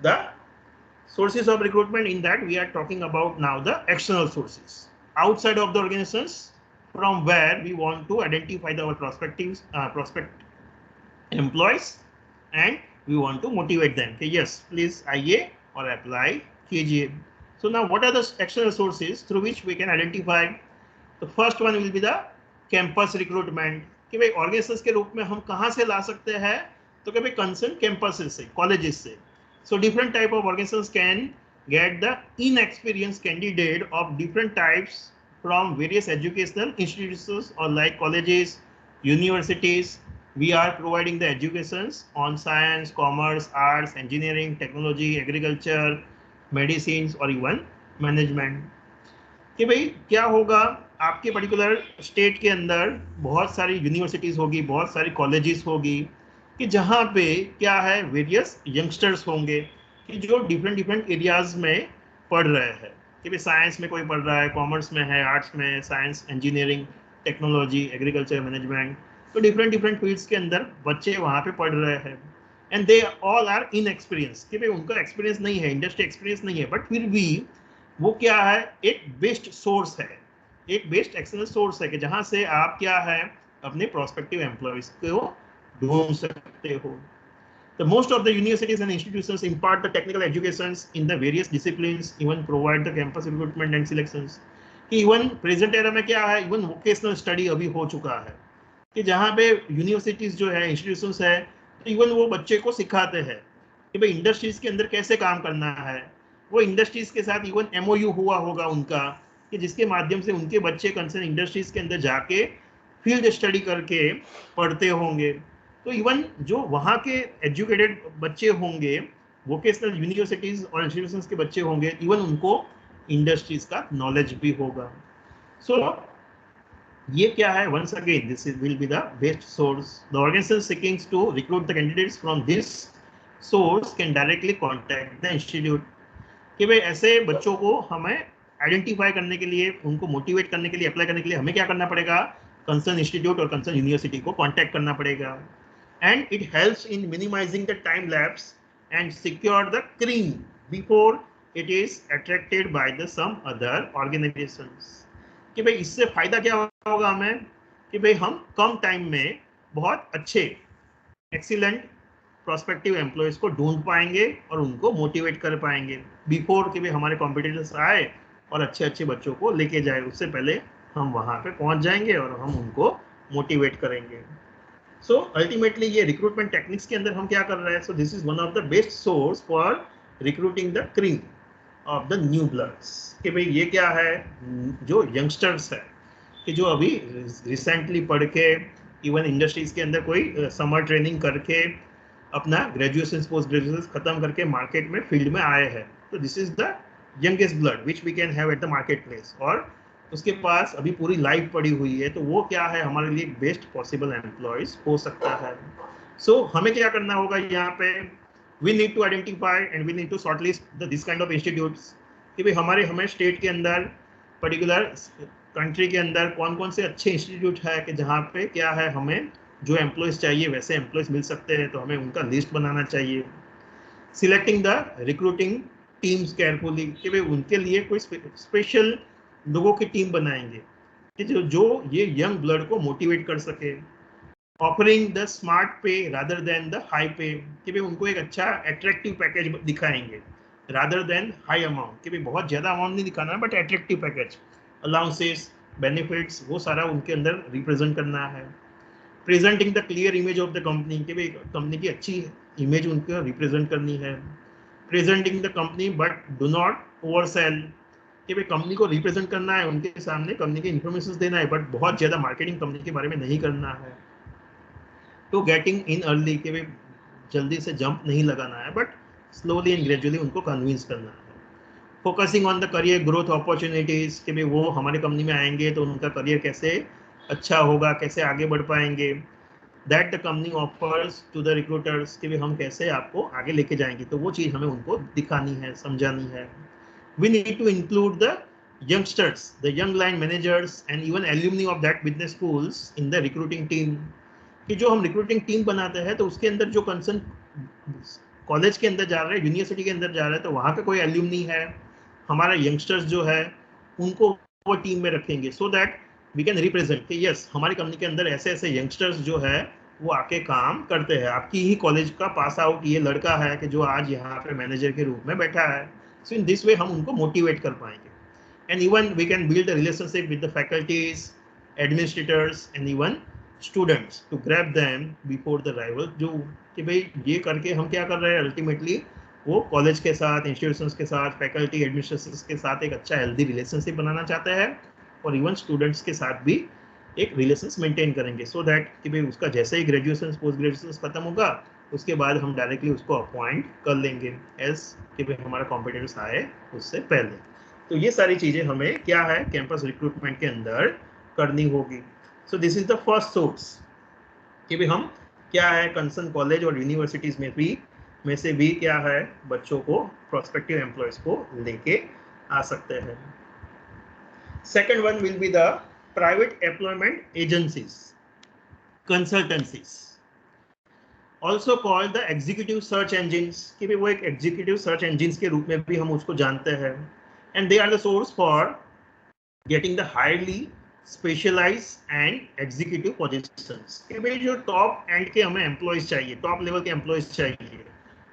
the sources of recruitment. In that we are talking about now the external sources outside of the organizations, from where we want to identify our prospect employees, and we want to motivate them. Okay, yes, please आइए और apply कीजिए. So now what are the external sources through which we can identify? The first one will be the campus recruitment. कि भाई organisations के रूप में हम कहाँ से ला सकते हैं? तो कि भाई कंसर्न कैंपसेस से, कॉलेजेस से. So different type of organizations can get the inexperienced candidate of different types from various educational institutions or like colleges, universities. We are providing the educations on science, commerce, arts, engineering, technology, agriculture, medicines or even management. कि भाई क्या होगा, आपके particular state के अंदर बहुत सारी universities होगी, बहुत सारी कॉलेजेस होगी, कि जहाँ पे क्या है वेरियस यंगस्टर्स होंगे कि जो डिफरेंट डिफरेंट एरियाज में पढ़ रहे हैं. कि भाई साइंस में कोई पढ़ रहा है, कॉमर्स में है, आर्ट्स में, science, engineering, technology, agriculture, management. तो डिफरेंट डिफरेंट फील्ड्स के अंदर बच्चे वहाँ पे पढ़ रहे हैं. And they all are in experience. कि भाई उनका एक्सपीरियंस नहीं है, इंडस्ट्री एक्सपीरियंस नहीं है, बट फिर भी वो क्या है, एक बेस्ट सोर्स है, एक बेस्ट एक्सटर्नल सोर्स है कि जहां से आप क्या है अपने प्रोस्पेक्टिव एम्प्लॉयज को ढूंढ सकते हो. The most of the universities and institutions impart the technical educations in the various disciplines, even provide the campus recruitment and selections. कि इवन प्रेजेंट एरा में क्या है, इवन वोकेशनल स्टडी अभी हो चुका है कि जहाँ पे यूनिवर्सिटीज जो है, इंस्टीट्यूशंस है, तो इवन वो बच्चे को सिखाते हैं कि भाई इंडस्ट्रीज के अंदर कैसे काम करना है. वो इंडस्ट्रीज के साथ इवन MOU हुआ होगा उनका, कि जिसके माध्यम से उनके बच्चे कंसर्न इंडस्ट्रीज के अंदर जाके फील्ड स्टडी करके पढ़ते होंगे. तो इवन जो वहाँ के एजुकेटेड बच्चे होंगे, वोकेशनल यूनिवर्सिटीज और इंस्टीट्यूशंस के बच्चे होंगे, इवन उनको इंडस्ट्रीज का नॉलेज भी होगा. सो ये क्या है, once again this will be the best source. The organisation seeking to recruit the candidates from this source can directly contact the institute. कि भाई ऐसे बच्चों को हमें आइडेंटिफाई करने के लिए, उनको मोटिवेट करने के लिए, अप्लाई करने के लिए हमें क्या करना पड़ेगा, कंसर्न इंस्टीट्यूट और कंसर्न यूनिवर्सिटी को कांटेक्ट करना पड़ेगा. And it helps in minimising the time lapse and secure the cream before it is attracted by the some other organisations. कि भाई इससे फायदा क्या होगा हमें, कि भाई हम कम टाइम में बहुत अच्छे एक्सीलेंट प्रोस्पेक्टिव एम्प्लॉयज को ढूंढ पाएंगे और उनको मोटिवेट कर पाएंगे बिफोर कि भाई हमारे कॉम्पिटिटर्स आए और अच्छे अच्छे बच्चों को लेके जाए. उससे पहले हम वहां पे पहुंच जाएंगे और हम उनको मोटिवेट करेंगे. सो अल्टीमेटली ये रिक्रूटमेंट टेक्निक्स के अंदर हम क्या कर रहे हैं. So this is one of the best source for recruiting the cream of the new bloods. कि भाई ये क्या है, जो यंगस्टर्स है कि जो अभी रिसेंटली पढ़ के इवन इंडस्ट्रीज के अंदर कोई समर ट्रेनिंग करके अपना ग्रेजुएशन, पोस्ट ग्रेजुएशन खत्म करके मार्केट में फील्ड में आए हैं. तो this is the youngest blood which we can have at the market place. और उसके पास अभी पूरी लाइफ पड़ी हुई है, तो वो क्या है हमारे लिए बेस्ट पॉसिबल एम्प्लॉयज हो सकता है. सो हमें क्या करना होगा यहाँ पे, we need to identify and we need to shortlist this kind of institutes. कि भाई हमें स्टेट के अंदर, पर्टिकुलर कंट्री के अंदर कौन कौन से अच्छे इंस्टीट्यूट है कि जहाँ पे क्या है हमें जो एम्प्लॉयज चाहिए वैसे एम्प्लॉयज मिल सकते हैं, तो हमें उनका लिस्ट बनाना चाहिए. Selecting the recruiting teams carefully. कि भाई उनके लिए कोई स्पेशल लोगों की टीम बनाएंगे कि जो ये यंग ब्लड को मोटिवेट कर सके. ऑफरिंग द स्मार्ट पे रादर देन द हाई पे. कि भाई उनको एक अच्छा अट्रैक्टिव पैकेज दिखाएंगे रादर देन हाई अमाउंट. कि भाई बहुत ज़्यादा अमाउंट नहीं दिखाना है, but attractive package, allowances, benefits, वो सारा उनके अंदर रिप्रेजेंट करना है. Presenting the clear image of the company. कि भाई कंपनी की अच्छी इमेज उनको रिप्रेजेंट करनी है. Presenting the company but do not over cell. कि भाई कंपनी को रिप्रेजेंट करना है, उनके सामने कंपनी की इंफॉर्मेशन देना है, बट बहुत ज़्यादा मार्केटिंग कंपनी के बारे में नहीं करना है. तो गेटिंग इन अर्ली. कि भाई जल्दी से जंप नहीं लगाना है, बट स्लोली एंड ग्रेजुअली उनको कन्विंस करना है. Focusing on the career growth opportunities. कि भाई वो हमारी कंपनी में आएंगे तो उनका करियर कैसे अच्छा होगा, कैसे आगे बढ़ पाएंगे. That the company offers to the recruiters. कि भाई हम कैसे आपको आगे लेके जाएंगे, तो वो चीज़ हमें उनको दिखानी है, समझानी है. We need to include the youngsters, the young line managers and even alumni of that business schools in the recruiting team. कि जो हम रिक्रूटिंग टीम बनाते हैं तो उसके अंदर जो कंसर्न कॉलेज के अंदर जा रहा है, यूनिवर्सिटी के अंदर जा रहा है, तो वहाँ का कोई एल्यूमनी है, हमारा यंगस्टर्स जो है उनको वो टीम में रखेंगे, so that we can represent कि यस हमारी कंपनी के अंदर ऐसे ऐसे यंगस्टर्स जो है वो आके काम करते हैं, आपकी ही कॉलेज का पास आउट ये लड़का है कि जो आज यहाँ पे मैनेजर के रूप में बैठा है। सो इन दिस वे हम उनको मोटिवेट कर पाएंगे, and even we can build a relationship with the faculties, administrators and even students to grab them before the rival, जो कि भाई ये करके हम क्या कर रहे हैं अल्टीमेटली वो कॉलेज के साथ, इंस्टीट्यूशंस के साथ, फैकल्टी एडमिनिस्ट्रेशंस के साथ एक अच्छा हेल्दी रिलेशनशिप बनाना चाहते हैं, और इवन स्टूडेंट्स के साथ भी एक रिलेशंस मेंटेन करेंगे, सो दैट कि भाई उसका जैसे ही ग्रेजुएशन पोस्ट ग्रेजुएशन खत्म होगा उसके बाद हम डायरेक्टली उसको अपॉइंट कर लेंगे एज कि भाई हमारा कॉम्पिटिटर्स आए उससे पहले। तो ये सारी चीजें हमें क्या है कैंपस रिक्रूटमेंट के अंदर करनी होगी। So this is the first source कि भाई हम क्या है कंसर्न कॉलेज और यूनिवर्सिटीज में से भी क्या है बच्चों को, प्रोस्पेक्टिव एम्प्लॉयज को लेके आ सकते हैं। Second one will be the private employment agencies, consultancies, also called the executive search engines, कि भी वो एक executive search engines के रूप में भी हम उसको जानते हैं, and they are the source for getting the highly specialized and executive positions, कि भाई जो top end के हमें employees चाहिए, top level के employees चाहिए,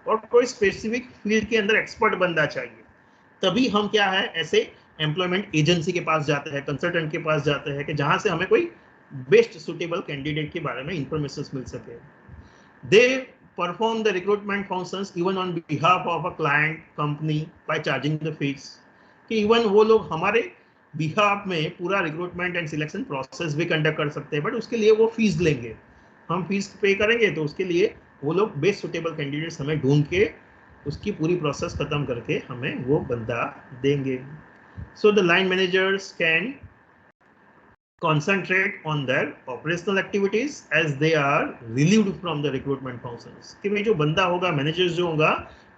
और कोई specific field के अंदर expert बंदा चाहिए, तभी हम क्या है ऐसे एम्प्लॉयमेंट एजेंसी के पास जाते हैं, कंसल्टेंट के पास जाते हैं कि जहां से हमें कोई बेस्ट सुटेबल कैंडिडेट के बारे में इंफॉर्मेशन मिल सके। They perform the recruitment functions even on behalf of a client company by charging the fees, कि इवन वो लोग हमारे बिहाफ में पूरा रिक्रूटमेंट एंड सिलेक्शन प्रोसेस भी कंडक्ट कर सकते हैं, बट उसके लिए वो फीस लेंगे, हम फीस पे करेंगे, तो उसके लिए वो लोग बेस्ट सुटेबल कैंडिडेट्स हमें ढूंढ के उसकी पूरी प्रोसेस खत्म करके हमें वो बंदा देंगे। So the line managers can concentrate on their operational activities as they are relieved from the recruitment functions, कि भाई जो बंदा होगा, मैनेजर्स जो होगा,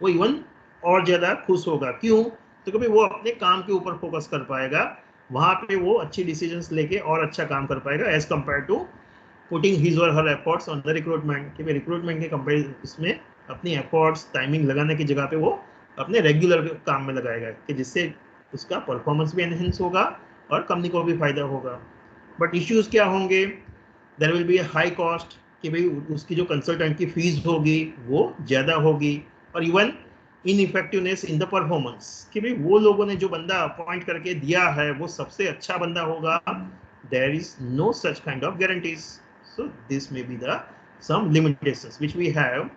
वो इवन और ज्यादा खुश होगा। क्यों? तो कभी वो अपने काम के ऊपर फोकस कर पाएगा, वहां पे वो अच्छी डिसीजंस लेके और अच्छा काम कर पाएगा as compare to putting his or her efforts on the recruitment, कि भाई रिक्रूटमेंट के कंपेयर इसमें अपनी एफर्ट्स टाइमिंग लगाने की जगह पे वो अपने रेगुलर काम में लगाएगा, कि जिससे उसका परफॉर्मेंस भी एनहेंस होगा और कंपनी को भी फायदा होगा। बट इश्यूज क्या होंगे? There will be a high cost, कि भाई उसकी जो कंसल्टेंट की फीस होगी वो ज़्यादा होगी, और इवन इनइफेक्टिवनेस इन द परफॉर्मेंस, कि भाई वो लोगों ने जो बंदा अपॉइंट करके दिया है वो सबसे अच्छा बंदा होगा, there is no such kind of guarantees. So this may be the some limitations which we have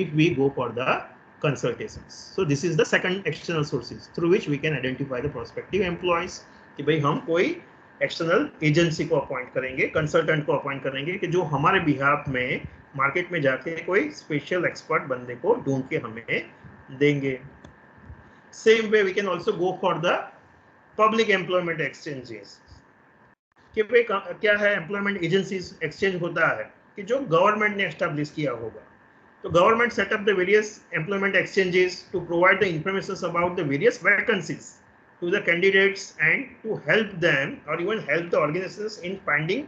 if we go for the consultations. So this is the second external sources through which we can identify the prospective employees, कि भाई हम कोई external agency को appoint करेंगे, consultant को appoint करेंगे, कि जो हमारे बिहाफ में मार्केट में जाके कोई स्पेशल एक्सपर्ट बंदे को ढूंढ के हमें देंगे। Same way we can also go for the public employment exchanges, कि भाई क्या है एम्प्लॉयमेंट एजेंसीज एक्सचेंज होता है कि जो गवर्नमेंट ने एस्टेब्लिश किया होगा, तो government set up the various employment exchanges to provide the information about the various vacancies to the candidates and to help them or even help the organizations in finding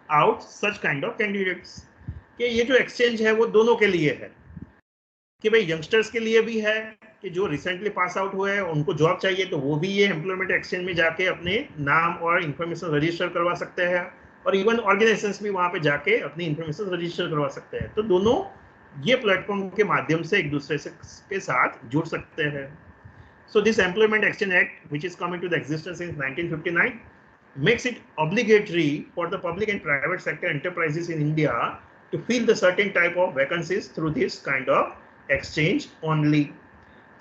out such kind of candidates। कि ये जो exchange है वो दोनों के लिए है, कि भाई यंगस्टर्स के लिए भी है कि जो रिसेंटली पास आउट हुए हैं उनको जॉब चाहिए, तो वो भी ये एम्प्लॉयमेंट एक्सचेंज में जाके अपने नाम और इन्फॉर्मेशन रजिस्टर करवा सकते हैं, और इवन ऑर्गेनाइजेशंस भी वहाँ पे जाके अपनी इन्फॉर्मेशन रजिस्टर करवा सकते हैं। तो दोनों ये प्लेटफॉर्म के माध्यम से एक दूसरे से के साथ जुड़ सकते हैं। So this employment exchange act which is coming to the existence in 1959 makes it obligatory for the public and private sector enterprises in India to fill the certain type of vacancies through this kind of exchange only।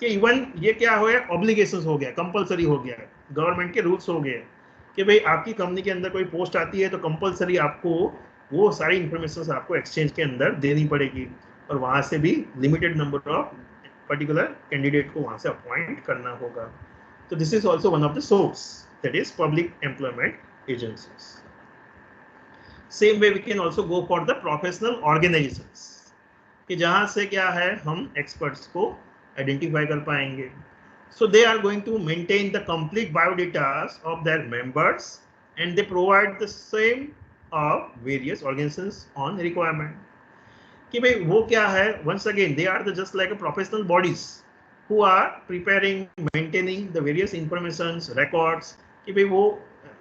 कि even ये क्या हो गया, obligations हो गया, compulsory हो गया, government के रूल्स हो गए कि भाई आपकी कंपनी के अंदर कोई पोस्ट आती है तो कंपलसरी आपको वो सारी इंफॉर्मेशन आपको एक्सचेंज के अंदर देनी पड़ेगी, और वहां से भी limited number of particular candidate को वहां से अपॉइंट करना होगा। तो this is also one of the source, that is public employment agencies. Same way we can also go for the professional organisations, कि जहां से क्या है हम एक्सपर्ट्स को आइडेंटिफाई कर पाएंगे। So they are going to maintain the complete biodatas of their members and they provide the same of various organizations on requirement। कि भाई वो क्या है, once again they are the just like a professional bodies who are preparing, maintaining the various informations, records, कि भाई वो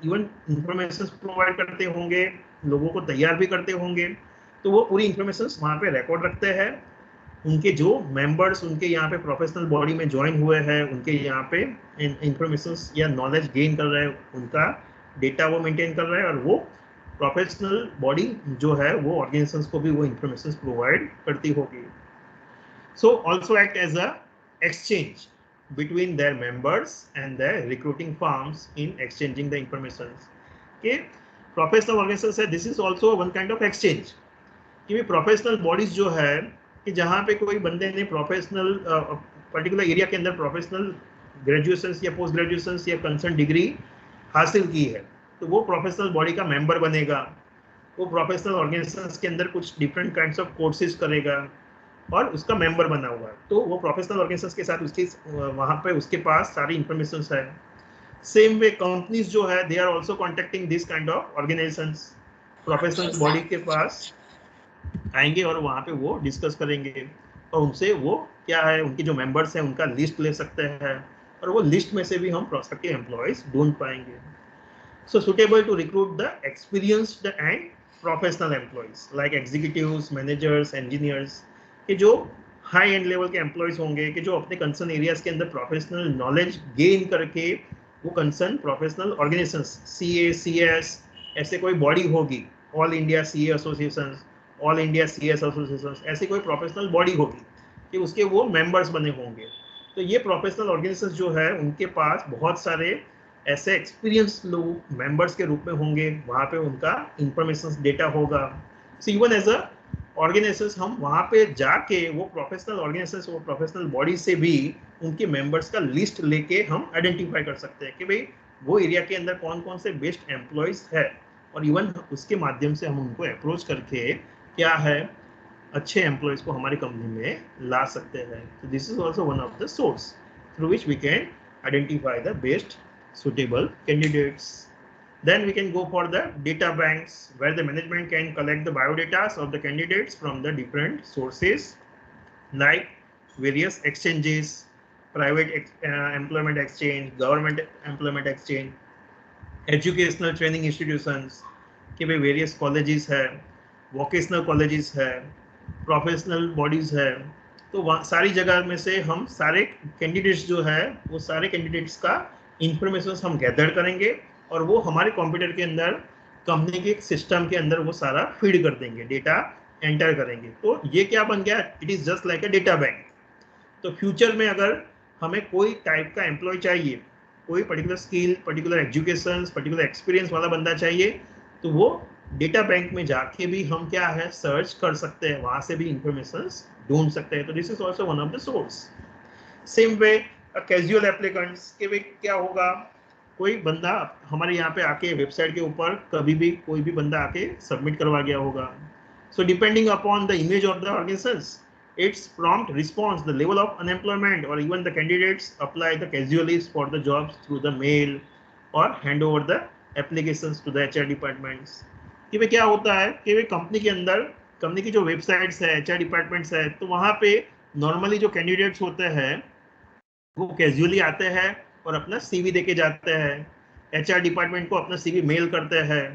even information provide करते होंगे, लोगों को तैयार भी करते होंगे, तो वो पूरी इंफॉर्मेशन वहाँ पे रिकॉर्ड रखते हैं। उनके जो मेंबर्स उनके यहाँ पे प्रोफेशनल बॉडी में ज्वाइन हुए हैं, उनके यहाँ पे इंफॉर्मेशन या नॉलेज गेन कर रहे हैं, उनका डेटा वो मेंटेन कर रहे हैं, और वो प्रोफेशनल बॉडी जो है वो ऑर्गेनाइजेशंस को भी वो इंफॉर्मेशन प्रोवाइड करती होगी। So also act as a exchange between their members and their recruiting firms in exchanging the information. Okay, professional organizations है, this is also one kind of exchange कि प्रोफेशनल बॉडीज जो है कि जहाँ पे कोई बंदे ने प्रोफेशनल पर्टिकुलर एरिया के अंदर प्रोफेशनल ग्रेजुएशन या पोस्ट ग्रेजुएशन या कंसर्न डिग्री हासिल की है, तो वो प्रोफेशनल बॉडी का मेंबर बनेगा। वो प्रोफेशनल ऑर्गेनाइजेशंस के अंदर कुछ डिफरेंट काइंड्स ऑफ कोर्सेज करेगा और उसका मेंबर बना हुआ है, तो वो प्रोफेशनल ऑर्गेनाइजेशंस के साथ उसकी वहाँ पे उसके पास सारी इंफॉर्मेशन है। सेम वे कंपनीज जो है they are also contacting this kind of organisations, professional body के पास आएंगे और वहाँ पे वो डिस्कस करेंगे और उनसे वो क्या है, उनके जो मेंबर्स हैं उनका लिस्ट ले सकते हैं, और वो लिस्ट में से भी हम प्रोस्पेक्टिव एम्प्लॉयज ढूंढ पाएंगे। So suitable to recruit the experienced and professional employees like executives, managers, engineers, कि जो हाई एंड लेवल के एम्प्लॉयज होंगे कि जो अपने कंसर्न एरियाज के अंदर प्रोफेशनल नॉलेज गेन करके वो concern professional organisations, CA, CS, ऐसे कोई बॉडी होगी, all India CA association, all India CS association, ऐसी कोई प्रोफेशनल बॉडी होगी कि उसके वो मेंबर्स बने होंगे। तो ये प्रोफेशनल ऑर्गेनाइजेशंस जो है उनके पास बहुत सारे ऐसे एक्सपीरियंस लोग मेंबर्स के रूप में होंगे, वहाँ पे उनका इंफॉर्मेशन डेटा होगा। So even as a organisations हम वहाँ पे जाके वो प्रोफेशनल ऑर्गेनाइजेशंस, वो प्रोफेशनल बॉडी से भी उनके मेंबर्स का लिस्ट लेके हम आइडेंटिफाई कर सकते हैं कि भाई वो एरिया के अंदर कौन कौन से बेस्ट एम्प्लॉयज है, और इवन उसके माध्यम से हम उनको अप्रोच करके क्या है अच्छे एम्प्लॉयज को हमारी कंपनी में ला सकते हैं। तो this is also one of the source through which we can identify the best suitable candidates. Then we can go for the data banks where the management can collect the biodata of the candidates from the different sources like various exchanges, private employment exchange, government employment exchange, educational training institutions कि भाई various colleges है, vocational colleges है, professional bodies है, तो वहाँ सारी जगह में से हम सारे कैंडिडेट्स जो है वो सारे कैंडिडेट्स का इंफॉर्मेशन हम गैदर करेंगे और वो हमारे कंप्यूटर के अंदर कंपनी के सिस्टम के अंदर वो सारा फीड कर देंगे, डेटा एंटर करेंगे। तो ये क्या बन गया, it is just like a data bank. तो फ्यूचर में अगर हमें कोई टाइप का एम्प्लॉय चाहिए, कोई particular skill, particular education, particular experience वाला बंदा चाहिए, तो वो डेटा बैंक में जाके भी हम क्या है सर्च कर सकते हैं, वहां से भी इंफॉर्मेशन ढूंढ सकते हैं। तो this is also one of the source. Same way casual applicants के भी क्या होगा, कोई बंदा हमारे यहाँ पे आके वेबसाइट के ऊपर कभी भी कोई भी बंदा आके सबमिट करवा गया होगा। So depending upon the image of the organisations, its prompt response, the level of unemployment, or even the candidates apply the casually for the jobs through the mail or hand over the applications to the HR departments। कि भाई क्या होता है कि भाई company के अंदर, company की जो वेबसाइट्स है, HR डिपार्टमेंट्स है, तो वहाँ पे नॉर्मली जो कैंडिडेट्स होते हैं वो कैजुअली आते हैं और अपना CV देके जाते हैं, HR डिपार्टमेंट को अपना CV मेल करते हैं,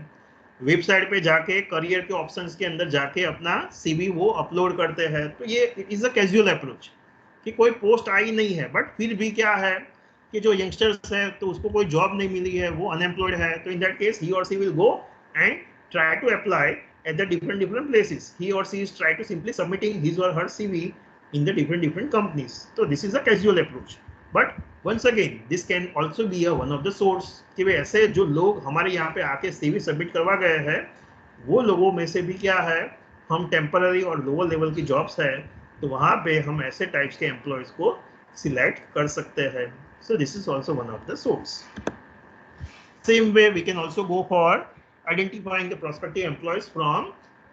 वेबसाइट पे जाके करियर के ऑप्शंस के अंदर जाके अपना CV वो अपलोड करते हैं। तो ये it is a casual approach कि कोई पोस्ट आई नहीं है बट फिर भी क्या है कि जो यंगस्टर्स है तो उसको कोई जॉब नहीं मिली है, वो अनएम्प्लॉयड है, तो इन दैट केस ही और she will go and try to apply at the different places. He or she is try to simply submitting his or her CV in the different companies. So this is a casual approach. But once again, this can also be a one of the source कि भाई ऐसे जो लोग हमारे यहाँ पे आके CV submit करवा गए हैं, वो लोगों में से भी क्या है हम टेम्पररी और लोअर लेवल की जॉब्स है तो वहाँ पे हम ऐसे टाइप्स के एम्प्लॉयज को सिलेक्ट कर सकते हैं। So this is also one of the source. Same way we can also go for identifying the prospective employees from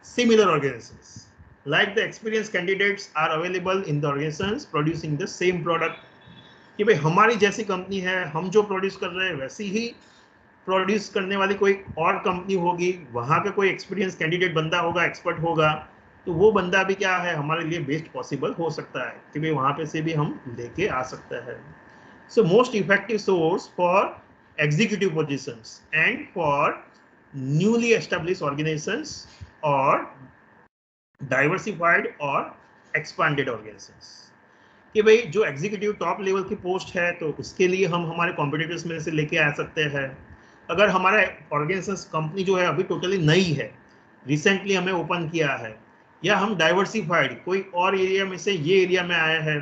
similar organizations. Like the experienced candidates are available in the organizations producing the same product. कि भाई हमारी जैसी company है, हम जो produce कर रहे हैं वैसी ही प्रोड्यूस करने वाली कोई और कंपनी होगी, वहाँ पे कोई एक्सपीरियंस कैंडिडेट बंदा होगा, एक्सपर्ट होगा, तो वो बंदा भी क्या है हमारे लिए बेस्ट पॉसिबल हो सकता है कि भाई वहां पे से भी हम लेके आ सकते हैं. So most effective source for executive positions and for newly established organizations or diversified or expanded organizations. कि भाई जो एग्जीक्यूटिव टॉप लेवल की पोस्ट है तो उसके लिए हम हमारे कॉम्पिटिटर्स में से लेके आ सकते हैं. अगर हमारा ऑर्गेनाइजेशन कंपनी जो है अभी टोटली नई है, रिसेंटली हमें ओपन किया है, या हम डाइवर्सिफाइड कोई और एरिया में से ये एरिया में आया है,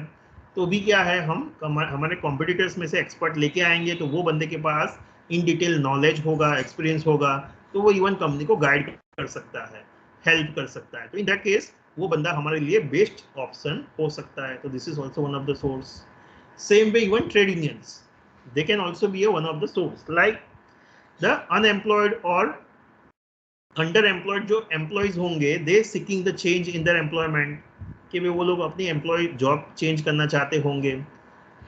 तो भी क्या है हम हमारे कॉम्पिटिटर्स में से एक्सपर्ट लेके आएंगे, तो वो बंदे के पास इन डिटेल नॉलेज होगा, एक्सपीरियंस होगा, तो वो इवन कंपनी को गाइड कर सकता है, हेल्प कर सकता है. तो इन दैट केस वो बंदा हमारे लिए बेस्ट ऑप्शन हो सकता है. तो this is also one of the source. Same way even trade unions, they can also be one of the source. Like the unemployed और अंडर एम्प्लॉयड जो एम्प्लॉयज होंगे, they seeking the change in their employment, कि वो लोग अपनी employ job change करना चाहते होंगे,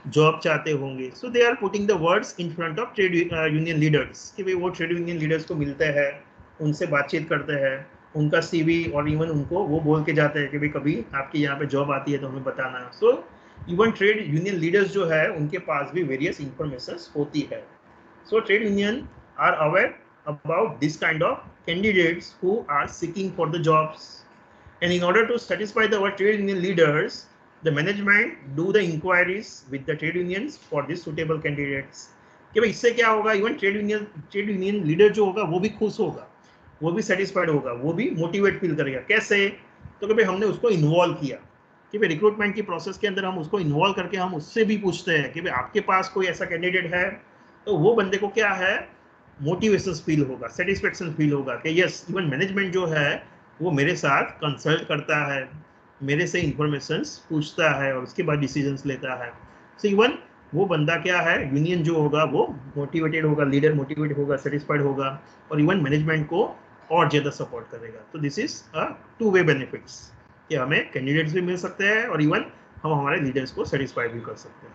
जॉब चाहते होंगे. So they are putting the words in front of trade union leaders, कि भाई वो ट्रेड यूनियन लीडर्स को मिलते हैं, उनसे बातचीत करते हैं, उनका सीवी और इवन उनको वो बोल के जाते हैं कि भाई कभी आपकी यहाँ पे जॉब आती है तो हमें बताना. So even trade union leaders जो है उनके पास भी वेरियस इंफॉर्मेशन होती है. So trade union are aware about this kind of candidates who are seeking for the jobs. And in order to satisfy our trade union leaders, the management do the inquiries with the trade unions for these suitable candidates. कि भाई इससे क्या होगा, even trade union leader जो होगा वो भी खुश होगा, वो भी सेटिस्फाइड होगा, वो भी मोटिवेट फील करेगा. कैसे? तो कि भाई हमने उसको इन्वॉल्व किया, कि भाई रिक्रूटमेंट की प्रोसेस के अंदर हम उसको इन्वॉल्व करके हम उससे भी पूछते हैं कि भाई आपके पास कोई ऐसा कैंडिडेट है, तो वो बंदे को क्या है, मोटिवेशन फील होगा, सेटिस्फेक्शन फील होगा कि यस, इवन मैनेजमेंट जो है वो मेरे साथ कंसल्ट करता है, मेरे से इंफॉर्मेशंस पूछता है और उसके बाद डिसीजंस लेता है. सो इवन वो बंदा क्या है, यूनियन जो होगा वो मोटिवेटेड होगा, लीडर मोटिवेटेड होगा, सेटिस्फाइड होगा, और इवन मैनेजमेंट को और ज़्यादा सपोर्ट करेगा. तो this is a two way benefits, कि हमें कैंडिडेट्स भी मिल सकते हैं और इवन हम हमारे लीडर्स को सेटिस्फाई भी कर सकते हैं.